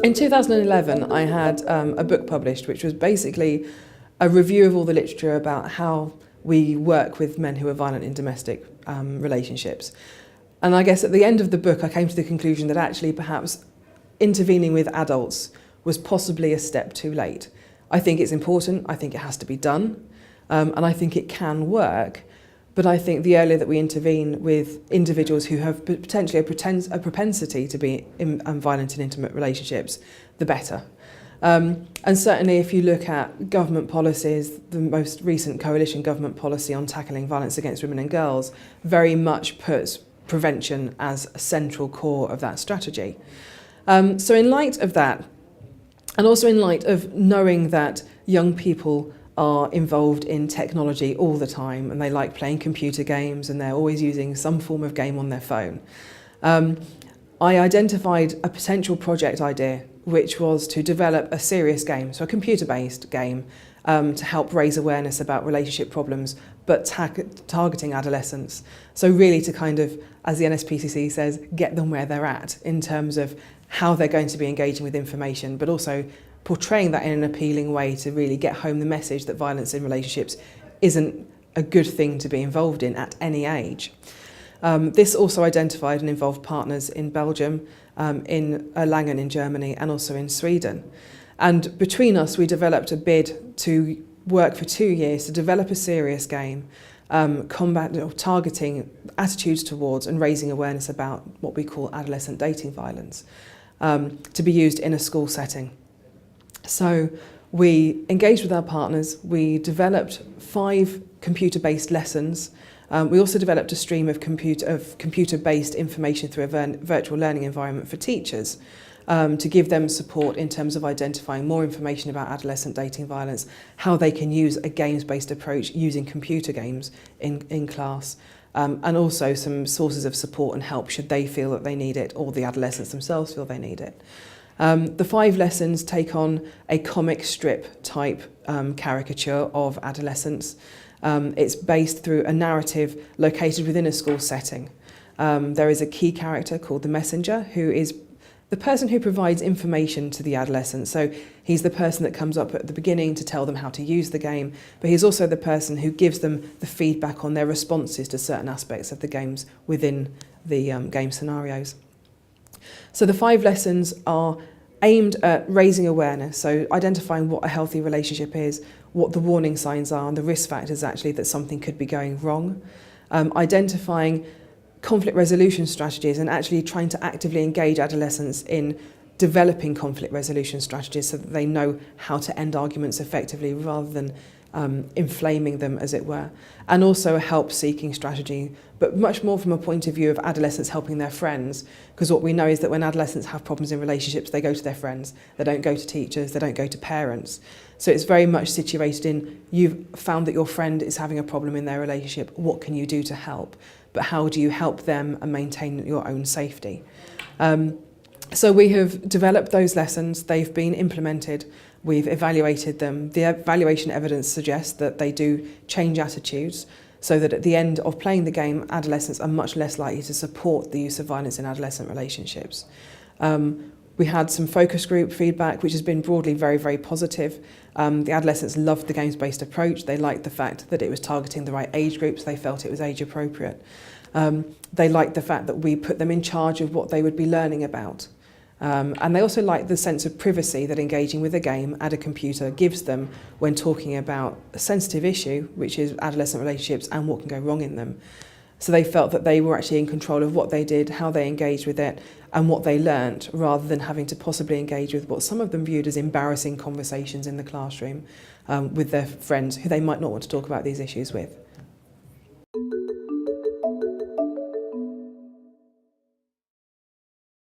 In 2011, I had a book published, which was basically a review of all the literature about how we work with men who are violent in domestic relationships. And I guess at the end of the book, I came to the conclusion that actually perhaps intervening with adults was possibly a step too late. I think it's important, I think it has to be done, and I think it can work. But I think the earlier that we intervene with individuals who have potentially a propensity to be violent in intimate relationships, the better. And certainly if you look at government policies, the most recent coalition government policy on tackling violence against women and girls very much puts prevention as a central core of that strategy. So in light of that, and also in light of knowing that young people are involved in technology all the time and they like playing computer games and they're always using some form of game on their phone, I identified a potential project idea, which was to develop a serious game, so a computer-based game, to help raise awareness about relationship problems, but targeting adolescents. So really to kind of, as the NSPCC says, get them where they're at in terms of how they're going to be engaging with information, but also portraying that in an appealing way to really get home the message that violence in relationships isn't a good thing to be involved in at any age. This also identified and involved partners in Belgium, in Erlangen in Germany, and also in Sweden. And between us, we developed a bid to work for 2 years to develop a serious game, targeting attitudes towards and raising awareness about what we call adolescent dating violence, to be used in a school setting. So we engaged with our partners, we developed 5 computer-based lessons. We also developed a stream of computer-based information through a virtual learning environment for teachers, to give them support in terms of identifying more information about adolescent dating violence, how they can use a games-based approach using computer games in class, and also some sources of support and help should they feel that they need it or the adolescents themselves feel they need it. The 5 lessons take on a comic strip type caricature of adolescence. It's based through a narrative located within a school setting. There is a key character called the messenger, who is the person who provides information to the adolescent. So he's the person that comes up at the beginning to tell them how to use the game, but he's also the person who gives them the feedback on their responses to certain aspects of the games within the game scenarios. So the 5 lessons are aimed at raising awareness, so identifying what a healthy relationship is, what the warning signs are and the risk factors actually that something could be going wrong, identifying conflict resolution strategies and actually trying to actively engage adolescents in developing conflict resolution strategies so that they know how to end arguments effectively rather than inflaming them, as it were, and also a help-seeking strategy, but much more from a point of view of adolescents helping their friends, because what we know is that when adolescents have problems in relationships, they go to their friends, they don't go to teachers, they don't go to parents. So it's very much situated in, you've found that your friend is having a problem in their relationship, what can you do to help? But how do you help them and maintain your own safety? So we have developed those lessons, they've been implemented, we've evaluated them. The evaluation evidence suggests that they do change attitudes, so that at the end of playing the game, adolescents are much less likely to support the use of violence in adolescent relationships. We had some focus group feedback, which has been broadly very, very positive. The adolescents loved the games-based approach. They liked the fact that it was targeting the right age groups. They felt it was age appropriate. They liked the fact that we put them in charge of what they would be learning about. And they also like the sense of privacy that engaging with a game at a computer gives them when talking about a sensitive issue, which is adolescent relationships and what can go wrong in them. So they felt that they were actually in control of what they did, how they engaged with it, and what they learnt, rather than having to possibly engage with what some of them viewed as embarrassing conversations in the classroom with their friends who they might not want to talk about these issues with.